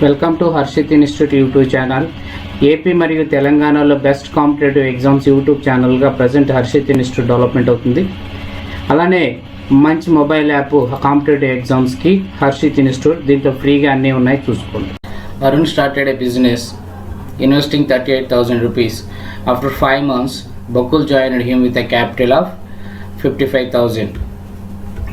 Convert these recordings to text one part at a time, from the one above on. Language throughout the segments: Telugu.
Welcome to Harshith institute YouTube channel. AP మరియు తెలంగాణలో బెస్ట్ కాంపిటేటివ్ ఎగ్జామ్స్ యూట్యూబ్ ఛానల్గా ప్రజెంట్ హర్షిత్ ఇన్స్టిట్యూట్ డెవలప్మెంట్ అవుతుంది. అలానే మంచి మొబైల్ యాప్ కాంపిటేటివ్ ఎగ్జామ్స్కి హర్షిత్ ఇన్స్టిట్యూట్, దీంట్లో ఫ్రీగా అన్నీ ఉన్నాయి, చూసుకోండి. Arun started a business investing 38,000 rupees. After 5 months, Bakul joined him with a capital of 55,000.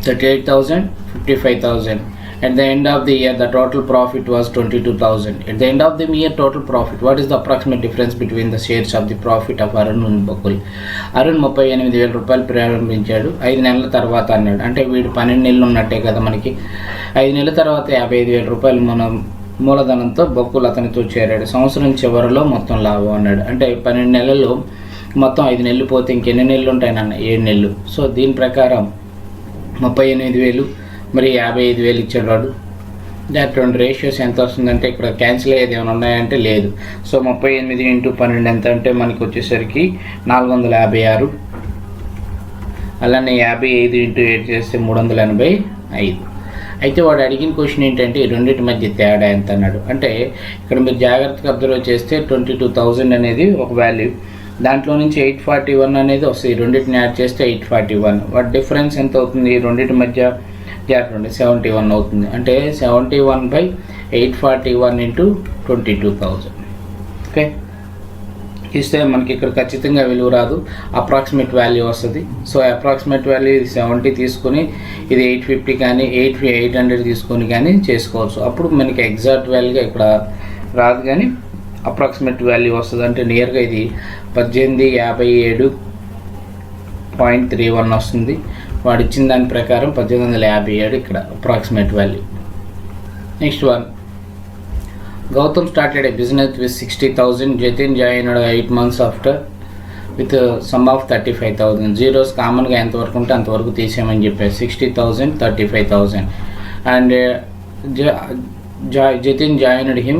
38,000, 55,000. At the end of the year, the total profit was 22,000. At the end of the year, total profit. What is the approximate difference between the shares of the profit of Arun and Bakul? Arun 38,000 రూపాయలు ప్రారంభించాడు. 5 నెలల తర్వాత అన్నాడు. అంటే వీడు 12 నెలలు ఉన్నట్టే కదా మనకి. 5 నెలల తర్వాత 55,000 రూపాయలు మనం మూలధనంతో బొక్కులు అతనితో చేరాడు. సంవత్సరం చివరిలో మొత్తం లాభం అన్నాడు. అంటే 12 నెలల్లో మొత్తం 5 నెలలు పోతే ఇంకెన్ని నెలలు ఉంటాయి నాన్న? 7 నెలలు. సో దీని ప్రకారం 38,000 మరి 55,000 ఇచ్చాడు వాడు. దాట్ రెండు రేషియోస్ ఎంత వస్తుందంటే, ఇక్కడ క్యాన్సిల్ అయ్యేది ఏమైనా ఉన్నాయంటే లేదు. సో 38 × 12 ఎంత అంటే మనకి వచ్చేసరికి 456. అలానే 55 × 8 చేస్తే 385. అయితే వాడు అడిగిన క్వశ్చన్ ఏంటంటే ఈ రెండింటి మధ్య తేడా ఎంత అన్నాడు. అంటే ఇక్కడ మీరు జాగ్రత్తగా అబ్జర్వ్ చేస్తే 22,000 అనేది ఒక వాల్యూ, దాంట్లో నుంచి 841 అనేది వస్తుంది. రెండింటిని యాడ్ చేస్తే 841. వాటి డిఫరెన్స్ ఎంత అవుతుంది? ఈ రెండింటి మధ్య జాగ్రత్త 71 అవుతుంది. అంటే 71/841 × 22,000. ఓకే, ఇస్తే మనకి ఇక్కడ ఖచ్చితంగా విలువ రాదు, అప్రాక్సిమేట్ వాల్యూ వస్తుంది. సో అప్రాక్సిమేట్ వాల్యూ ఇది 70 తీసుకొని ఇది 850 కానీ 800 తీసుకొని కానీ చేసుకోవచ్చు. అప్పుడు మనకి ఎగ్జాక్ట్ వాల్యూగా ఇక్కడ రాదు, కానీ అప్రాక్సిమేట్ వాల్యూ వస్తుంది. అంటే నియర్గా ఇది 1857.31 వస్తుంది. వాడు ఇచ్చిన దాని ప్రకారం 1857 ఇక్కడ approximate value. Next one, Gautam started a business with 60,000. Jatin joined 8 months after with a sum of 35,000. Zeros కామన్గా ఎంతవరకు ఉంటే అంతవరకు తీసేయమని చెప్పారు. 60,000, 35,000. And Jatin joined him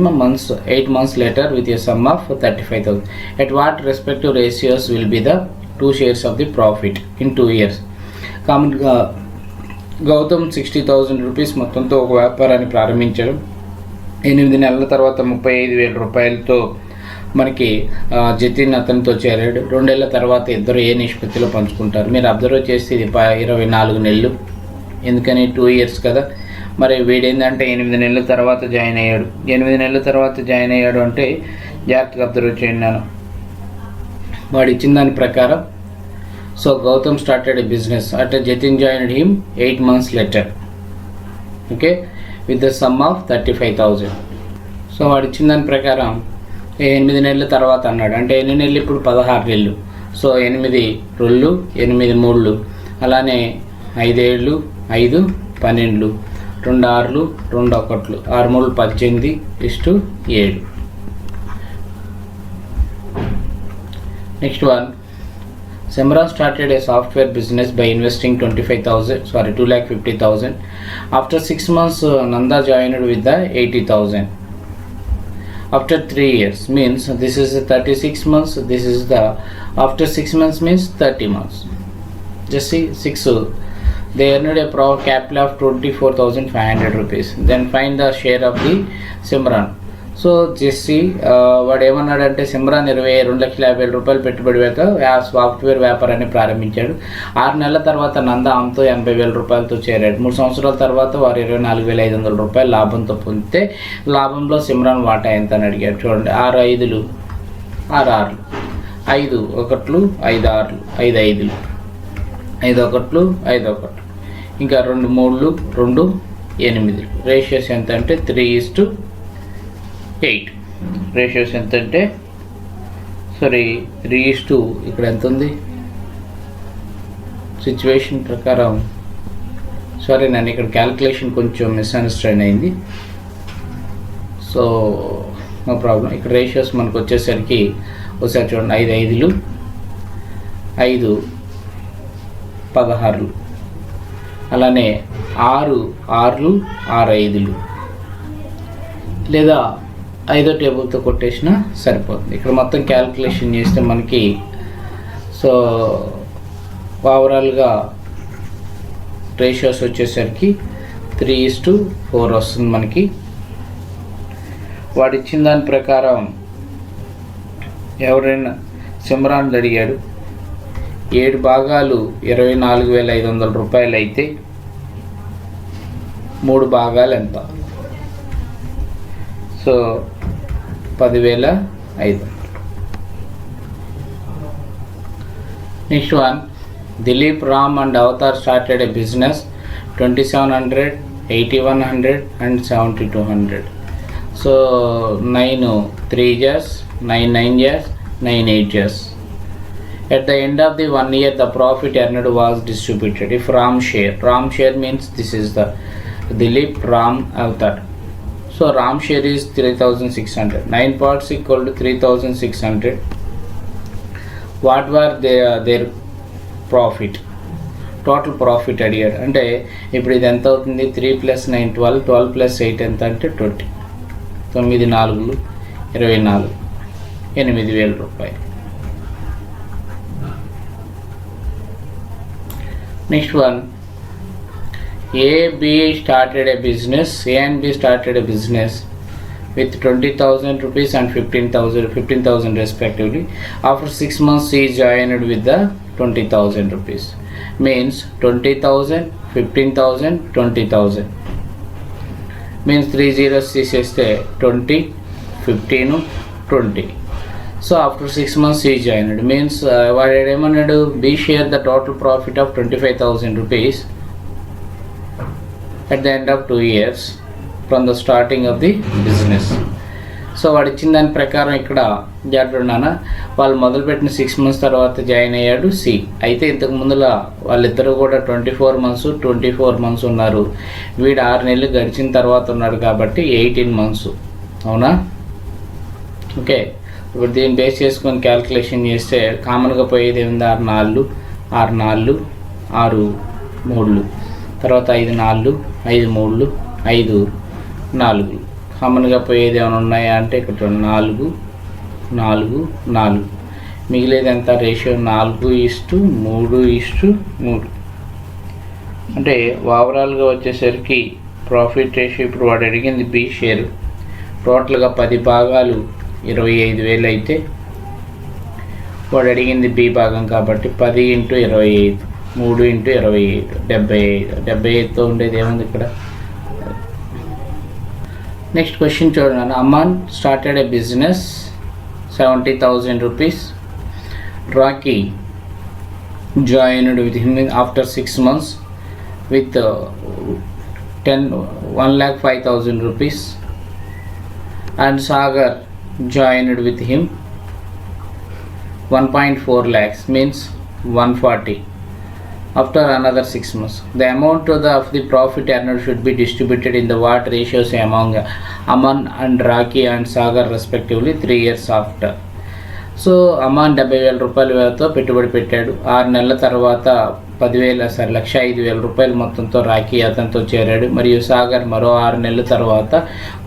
8 months later with a sum of 35,000. At what respective ratios will be the 2 shares of the profit in 2 years? కామన్గా గౌతమ్ 60,000 రూపీస్ మొత్తంతో ఒక వ్యాపారాన్ని ప్రారంభించాడు. 8 నెలల తర్వాత 35,000 రూపాయలతో మనకి జతిన్ అతనితో చేరాడు. 2 ఏళ్ల తర్వాత ఇద్దరు ఏ నిష్పత్తిలో పంచుకుంటారు? మీరు అబ్జర్వ్ చేస్తే ఇది 24 నెలలు, ఎందుకని 2 years కదా. మరి వీడేంటంటే 8 నెలల తర్వాత జాయిన్ అయ్యాడు. 8 నెలల తర్వాత జాయిన్ అయ్యాడు అంటే జాగ్రత్తగా అబ్జర్వ్ చేయండి నేను. వాడు ఇచ్చిన దాని ప్రకారం, so Gautam started a business అంటే Jatin joined him 8 months later. Okay, with the sum of 35,000. So వాడు ఇచ్చిన దాని ప్రకారం 8 నెలల తర్వాత అన్నాడు. అంటే ఎన్ని నెలలు ఇప్పుడు? 16 నెలలు. సో 8 2 8 3, అలానే 5 7 5 12, 2 6 2 1, 6 3 18:7. Next one, Simran started a software business by investing 2,50,000. After 6 months, Nanda joined with the 80,000. After 3 years, means this is 36 months. This is the after 6 months means 30 months. Just see 6. They earned a capital of 24,500 rupees. Then find the share of the Simran. So Jessie వాడు ఏమన్నాడంటే, సిమ్రాన్ 22,50,000 రూపాయలు పెట్టుబడి సాఫ్ట్వేర్ వ్యాపారాన్ని ప్రారంభించాడు. 6 నెలల తర్వాత నంద ఆమెతో 80,000 రూపాయలతో చేరాడు. 3 సంవత్సరాల తర్వాత వారు 24,500 రూపాయలు లాభంతో పొందితే లాభంలో సిమ్రాన్ వాటా ఎంత అని అడిగాడు. చూడండి, 6 5 6 6, 5 1 5 6, 5 5, 5 1 5 1, ఇంకా 2 3 2 8. రేషియోస్ ఎంత అంటే 3:8. రేషియోస్ ఎంత అంటే 3:2. ఇక్కడ ఎంత ఉంది? సిచ్యువేషన్ ప్రకారం నన్ను ఇక్కడ క్యాల్కులేషన్ కొంచెం మిస్అండర్స్టాండ్ అయింది. So no problem. ఇక్కడ రేషియోస్ మనకు వచ్చేసరికి ఒకసారి చూడండి, 5 5, 5 16, అలానే 6 6 6 5, లేదా 5వ టేబుల్తో కొట్టేసినా సరిపోతుంది. ఇక్కడ మొత్తం క్యాల్కులేషన్ చేస్తే మనకి సో ఓవరాల్గా రేషియోస్ వచ్చేసరికి 3:4 వస్తుంది మనకి. వాడు ఇచ్చిన దాని ప్రకారం ఎవరైనా సిమ్రాన్ అడిగాడు 7 భాగాలు 24,500 రూపాయలు అయితే 3 భాగాలు ఎంత? So 10,500. Next one, Dilip, Ram and Avatar started a business 2700, 8100 and 7200. So 9 3 years, 9 9 years, 9 8 years. At the end of the 1 year, the profit earned was distributed. If Ram share means this is the Dilip, Ram, Avatar. So Ram share is 3,600. 9 parts equal to 3,600. What were their profit? Total profit అడిగాడు. అంటే ఇప్పుడు ఇది ఎంత అవుతుంది? 3 + 9 12, 12 + 8 ఎంత అంటే 20. 9 4 24, 8,000 రూపాయలు. Next one, A and B started a business with 20,000 rupees and 15,000 respectively. After 6 months, he joined with the 20,000 rupees. Means 20,000, 15,000, 20,000. Means 3 zeros తీసేస్తే 20, 15, 20. So after 6 months he joined. Means వాడు ఏమన్నాడు? B share the total profit of 25,000 rupees at the end of 2 years from the starting of the business. So వాడు ఇచ్చిన దాని ప్రకారం ఇక్కడ జాగ్రత్త వాళ్ళు మొదలుపెట్టిన 6 months తర్వాత జాయిన్ అయ్యాడు సి. అయితే ఇంతకు ముందులా వాళ్ళిద్దరూ కూడా 24 months ఉన్నారు. వీడు 6 నెలలు గడిచిన తర్వాత ఉన్నాడు కాబట్టి 18 months. అవునా? ఓకే, ఇప్పుడు దీన్ని బేస్ చేసుకొని క్యాల్కులేషన్ చేస్తే కామన్గా పోయేది ఏముంది? 6 4, 6 4, 6 3, తర్వాత 5 4, 5 3, 5 4. కామన్గా పోయేది ఏమైనా ఉన్నాయా అంటే ఇక్కడ 4 4 4. మిగిలేది ఎంత? రేషియో 4:3:3. అంటే ఓవరాల్గా వచ్చేసరికి ప్రాఫిట్ రేషియో ఇప్పుడు వాడు అడిగింది బి షేర్ టోటల్గా 10 భాగాలు 25,000 అయితే వాడు అడిగింది బి భాగం కాబట్టి 10 × 25, 3 × 25, 75. 75తో ఉండేది ఏముంది ఇక్కడ? నెక్స్ట్ క్వశ్చన్ చూడండి. Aman started a business 70,000 rupees. Rocky joined with him after 6 months with 1,05,000 rupees. And Sagar joined with him 1.4 lakhs, means 140. After another 6 months, the amount of the profit earned should be distributed in the what ratios among Aman and Rocky and Sagar respectively 3 years after. So Aman 70,000 రూపాయలతో పెట్టుబడి పెట్టాడు. 6 నెలల తర్వాత 1,05,000 రూపాయలు మొత్తంతో రాకీ అతనితో చేరాడు. మరియు సాగర్ మరో 6 నెలల తర్వాత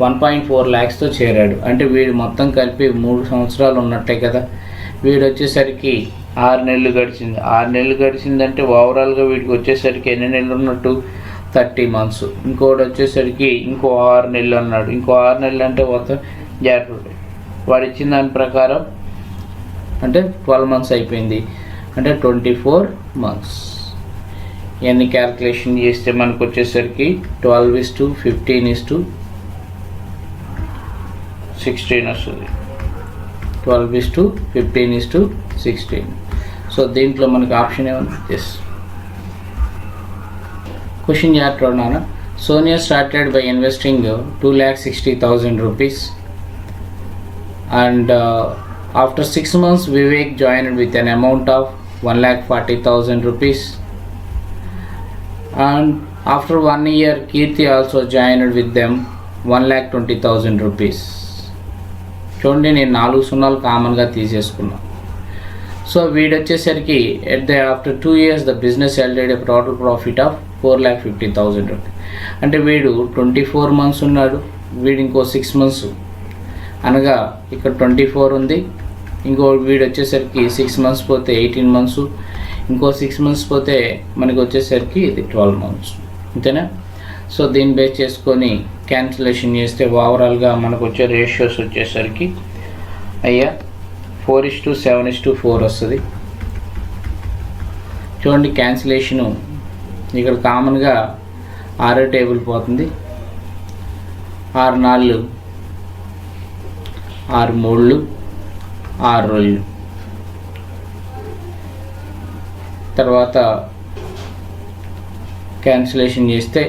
1.4 lakhsతో చేరాడు. అంటే వీడు మొత్తం కలిపి 3 సంవత్సరాలు ఉన్నట్టే కదా. వీడు వచ్చేసరికి 6 నెలలు గడిచింది. 6 నెలలు గడిచిందంటే ఓవరాల్గా వీడికి వచ్చేసరికి ఎన్ని నెలలు ఉన్నట్టు? 30 months. ఇంకోటి వచ్చేసరికి ఇంకో 6 నెలలు అన్నాడు. ఇంకో 6 నెలలు అంటే మొత్తం జాగ్రత్త. వాడు ఇచ్చిన దాని ప్రకారం అంటే 12 months అయిపోయింది. అంటే 24 months. ఇవన్నీ క్యాల్కులేషన్ చేస్తే మనకు వచ్చేసరికి 12:15:16 వస్తుంది. 12:15:16. సో దీంట్లో మనకు ఆప్షన్ ఏముంది? ఎస్. క్వశ్చన్ చేస్తున్నాను. Sonia started by investing 2,60,000 rupees and after 6 months Vivek joined with an amount of 1,40,000 rupees and after 1 year Kirti also joined with them 1,20,000 rupees. చూడండి, నేను 4 సున్నాలు కామన్గా తీసేసుకున్నా. సో వీడు వచ్చేసరికి after 2 years the business yielded a total profit of 4,50,000 rupees. అంటే వీడు 24 months ఉన్నాడు, వీడు ఇంకో 6 months అనగా ఇక్కడ 24 ఉంది. ఇంకో వీడు వచ్చేసరికి 6 months పోతే 18 months, ఇంకో 6 months పోతే మనకి వచ్చేసరికి ఇది 12 months. అంతేనా? సో దీన్ని బేస్ చేసుకొని క్యాన్సిలేషన్ చేస్తే ఓవరాల్గా మనకు వచ్చే రేషియోస్ వచ్చేసరికి అయ్యా 4:7:4 వస్తుంది. చూడండి క్యాన్సిలేషను ఇక్కడ కామన్గా 6 టేబుల్ పోతుంది. 6 4 6 3 6 రోజులు. తర్వాత క్యాన్సిలేషన్ చేస్తే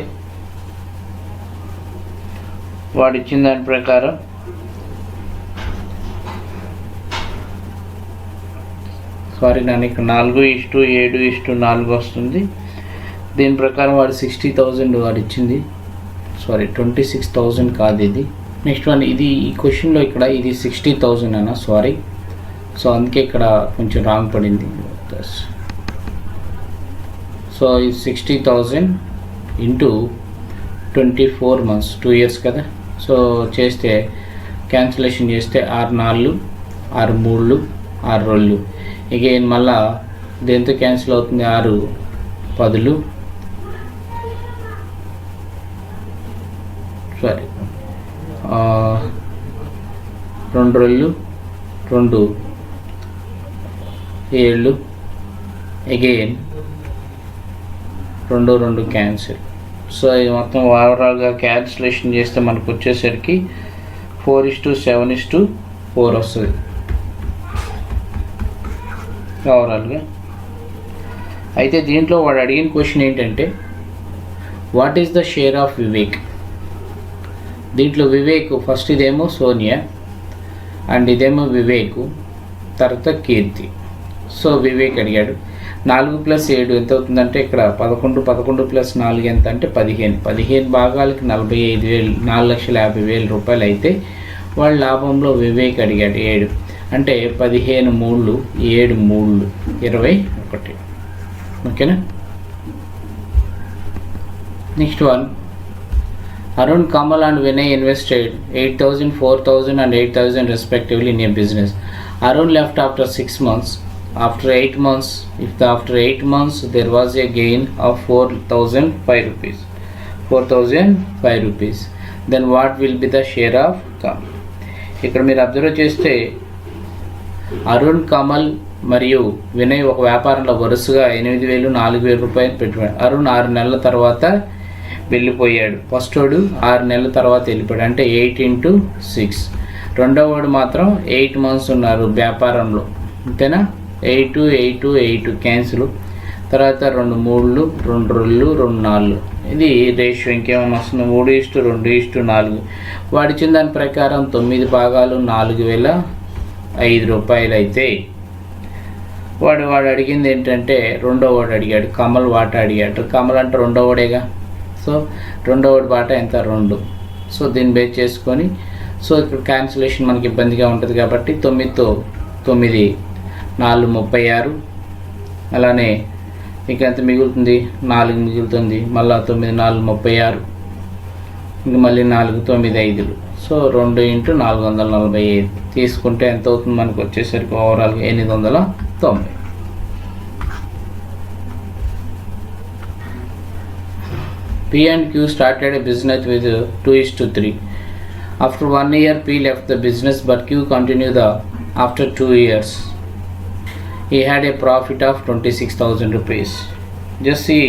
వాడు ఇచ్చిన దాని ప్రకారం నన్ను ఇక్కడ 4:7:4 వస్తుంది. దీని ప్రకారం వాడు 60,000 వాడు ఇచ్చింది. 26,000 కాదు ఇది. నెక్స్ట్ వన్ ఇది ఈ క్వశ్చన్లో ఇక్కడ ఇది 60,000 అన్న సో అందుకే ఇక్కడ కొంచెం రాంగ్ పడింది. సో ఇది 60,000 ఇంటూ 24 months 2 years కదా. సో చేస్తే క్యాన్సిలేషన్ చేస్తే 6 4 6 3 6 రోజులు. అగైన్ మళ్ళా దేంతో క్యాన్సిల్ అవుతుంది? 6 10 2 రోజులు 2 7 అగైన్ 2 2 క్యాన్సిల్. సో ఇది మొత్తం ఓవరాల్గా క్యాన్సిలేషన్ చేస్తే మనకు వచ్చేసరికి 4:7:4 వస్తుంది ఓవరాల్గా. అయితే దీంట్లో వాడు అడిగిన క్వశ్చన్ ఏంటంటే what is the share of Vivek. దీంట్లో వివేక్ ఫస్ట్ ఇదేమో సోనియా అండ్ ఇదేమో వివేక్, తర్వాత కీర్తి. సో వివేక్ అడిగాడు 4 + 7 ఎంత అవుతుందంటే ఇక్కడ 11 11 + 4 ఎంత అంటే 15 భాగాలకి 45,000 4,50,000 రూపాయలు అయితే వాళ్ళ లాభంలో వివేక్ అడిగాడు 7 అంటే 15 3 7 3 21. ఓకేనా. Next one Arun, Kamal and Vinay invested 8,000, 4,000 and 8,000 respectively in a business. Arun left after 6 months. After 8 months, after 8 months there was a gain of 4,005 rupees. 4,005 rupees. Then what will be the share of Kamal? ఇక్కడ మీరు అబ్జర్వ్ చేస్తే అరుణ్, కమల్ మరియు వినయ్ ఒక వ్యాపారంలో వరుసగా 8,000 4,000 రూపాయలు పెట్టుబడి. అరుణ్ 6 నెలల తర్వాత వెళ్ళిపోయాడు. ఫస్ట్ వాడు 6 నెలల తర్వాత వెళ్ళిపోయాడు అంటే 8 × 6. రెండో వాడు మాత్రం 8 months ఉన్నారు వ్యాపారంలో, అంతేనా. 8 8 8 క్యాన్సిల్. తర్వాత 2 3 2 2 2 4 ఇది రేషియో. ఇంకేమైనా వస్తుంది 3:2:4. వాడిచ్చిన దాని ప్రకారం 9 భాగాలు 4,005 రూపాయలు అయితే వాడు అడిగింది ఏంటంటే రెండో వాడు అడిగాడు, కమల్ వాటా అడిగాడు. కమల్ అంటే రెండో వాడేగా. సో రెండో వాడి వాటా ఎంత? 2. సో దీన్ని బేస్ చేసుకొని సో ఇక్కడ క్యాన్సిలేషన్ మనకి ఇబ్బందిగా ఉంటుంది కాబట్టి 9తో 9 4 36. అలానే ఇక ఎంత మిగులుతుంది? 4 మిగులుతుంది. మళ్ళీ 9 4 36. ఇంక మళ్ళీ 4 9 5. సో 2 × 445 తీసుకుంటే ఎంత అవుతుంది మనకు వచ్చేసరికి ఓవరాల్గా 890. P and Q started a business with 2:3. After 1 year, P left the business, but Q continued after 2 years. He had a profit of 26,000 rupees. Just see,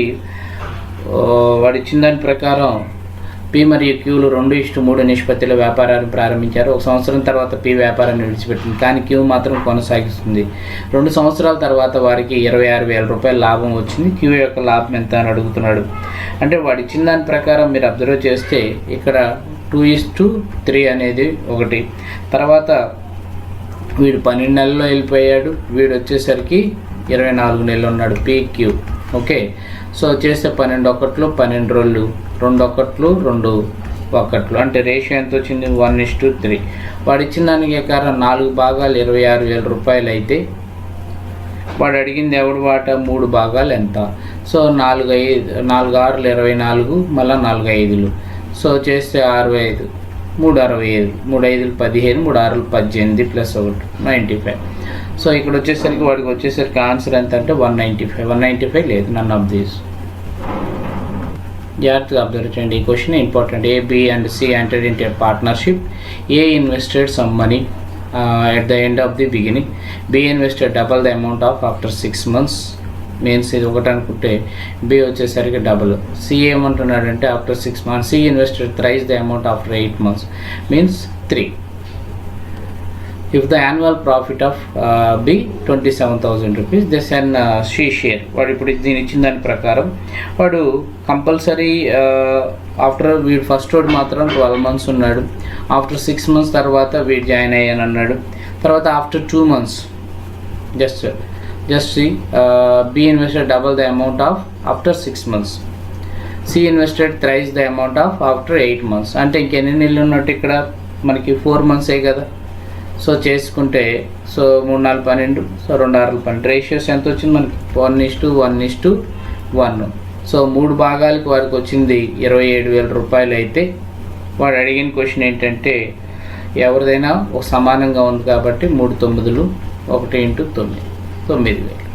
వాడి ఇచ్చిన దాని ప్రకారం P మరియు Qలు 2:3 నిష్పత్తిలో వ్యాపారాన్ని ప్రారంభించారు. 1 సంవత్సరం తర్వాత P వ్యాపారాన్ని విడిచిపెట్టింది, కానీ Q మాత్రం కొనసాగిస్తుంది. 2 సంవత్సరాల తర్వాత వారికి 26,000 రూపాయల లాభం వచ్చింది. Q యొక్క లాభం ఎంత అని అడుగుతున్నాడు. అంటే వాడు ఇచ్చిన దాని ప్రకారం మీరు అబ్జర్వ్ చేస్తే ఇక్కడ 2:3 అనేది ఒకటి. తర్వాత వీడు 12 నెలల్లో వెళ్ళిపోయాడు, వీడు వచ్చేసరికి 24 నెలలు ఉన్నాడు PQ. ఓకే. సో చేస్తే 12 ఒకట్లు 12 రోజులు, 2 ఒకట్లు 2 ఒకట్లు అంటే రేషియో ఎంత వచ్చింది? 1:3. వాడు ఇచ్చిన దానికి ప్రకారం 4 భాగాలు 26,000 రూపాయలు అయితే వాడు అడిగింది ఎవడు వాటా 3 భాగాలు ఎంత? సో 4 6 24, మళ్ళీ 4 5. సో చేస్తే 65, 3 65, 3 5 15, 3 6 18 + 1 95. సో ఇక్కడ వచ్చేసరికి వాడికి వచ్చేసరికి ఆన్సర్ ఎంత అంటే 195. 195 లేదు, నన్ ఆఫ్ దీస్. జాగ్రత్తగా అబ్జర్వ్ చేయండి. ఈ question important. A, B and C entered into a partnership. A invested some money at the end of the beginning. B invested double the amount of after 6 months. Means ఇది ఒకటి అనుకుంటే B వచ్చేసరికి డబుల్. C ఏమంటున్నాడంటే after 6 months. C invested thrice the amount after 8 months means 3. If the annual profit of B 27,000 rupees, then she share. వాడు ఇప్పుడు దీని ఇచ్చిన దాని ప్రకారం వాడు కంపల్సరీ ఆఫ్టర్ వీడు ఫస్ట్ వాడు మాత్రం 12 months ఉన్నాడు. ఆఫ్టర్ 6 months తర్వాత వీడు జాయిన్ అయ్యాను అన్నాడు. తర్వాత after 2 months just see B invested double the amount of after 6 months. C invested thrice the amount of after 8 months. అంటే ఇంకెన్ని నెలలు ఉన్నట్టు ఇక్కడ మనకి 4 months కదా. సో చేసుకుంటే సో 3 4 12, సో 2 6 12 రేషియోస్ ఎంత వచ్చింది మనకి 1:1:1. సో 3 భాగాలకి వారికి వచ్చింది 27,000 రూపాయలు. అయితే వాడు అడిగిన క్వశ్చన్ ఏంటంటే ఎవరిదైనా ఒక సమానంగా ఉంది కాబట్టి 3 9 1 × 9 9,000.